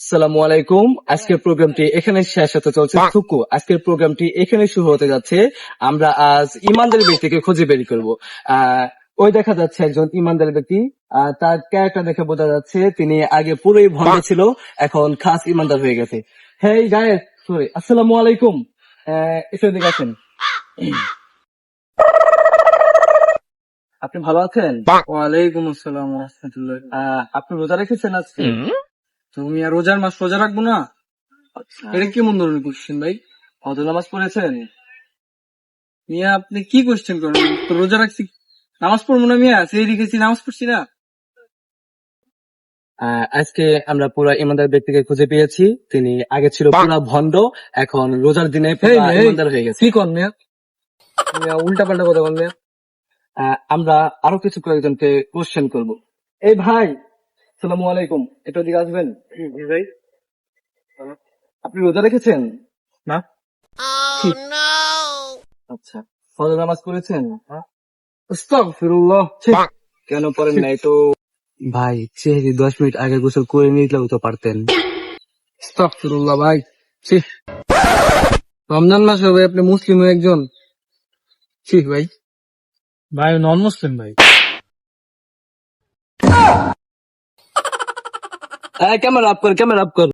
আসসালামু আলাইকুম। আজকের প্রোগ্রামটি এখানে শেষ হতে চলছে। থুকু, আজকের প্রোগ্রামটি এখানে শুরু হতে যাচ্ছে। আমরা আজ ইমানদার ব্যক্তিকে খুঁজে বের করব। ওই দেখা যাচ্ছে একজন ইমানদার ব্যক্তি। তার ক্যারেক্টার দেখে বোঝা যাচ্ছে তিনি আগে পুরোই ভণ্ড ছিল, এখন খাস ইমানদার হয়ে গেছে। হেই গায়েস, সরি, আসসালামু আলাইকুম। এসে দিকে আছেন। আপনি ভালো আছেন? ওয়ালাইকুম আসসালাম ওয়া রাহমাতুল্লাহ। আপনি রোজা রেখেছেন আজকে? তুমি আর রোজার মাস রোজা রাখবো না? আচ্ছা। এটা কেমন ধরনের কোশ্চেন ভাই? ফজর নামাজ পড়েছেন? মিয়া আপনি কি কোশ্চেন করেন? তো রোজা রাখছি, নামাজ পড়বো না মিয়া? সেই রেখেছি, নামাজ পড়ছি না? আজকে আমরা পুরা ইমানদার ব্যক্তিকে খুঁজে পেয়েছি। তিনি আগে ছিল পুরা ভণ্ড, এখন রোজার দিনে পুরা ইমানদার হয়ে গেছে। কি কর মিয়া? মিয়া উল্টা পাল্টা কথা বল মিয়া। আমরা আরো কিছু কয়েকজনকে কোশ্চেন করব। এই ভাই, সালামু আলাইকুম, একটু দিকে আসবেন। ভাই আপনি রোজা রেখেছেন? না, আচ্ছা। ফজর নামাজ পড়েছেন? আস্তাগফিরুল্লাহ। কেন পড়েন নাই তো? ভাই, সেহরি 10 মিনিট আগে গোসল করে নিলেও তো পারতেন। আস্তাগফিরুল্লাহ ভাই। ছি, রমজান মাসে ভাই আপনি মুসলিম একজন? ছি ভাই, ভাই নন মুসলিম ভাই। ক্যামেরা আপ কর, ক্যামেরা আপ কর।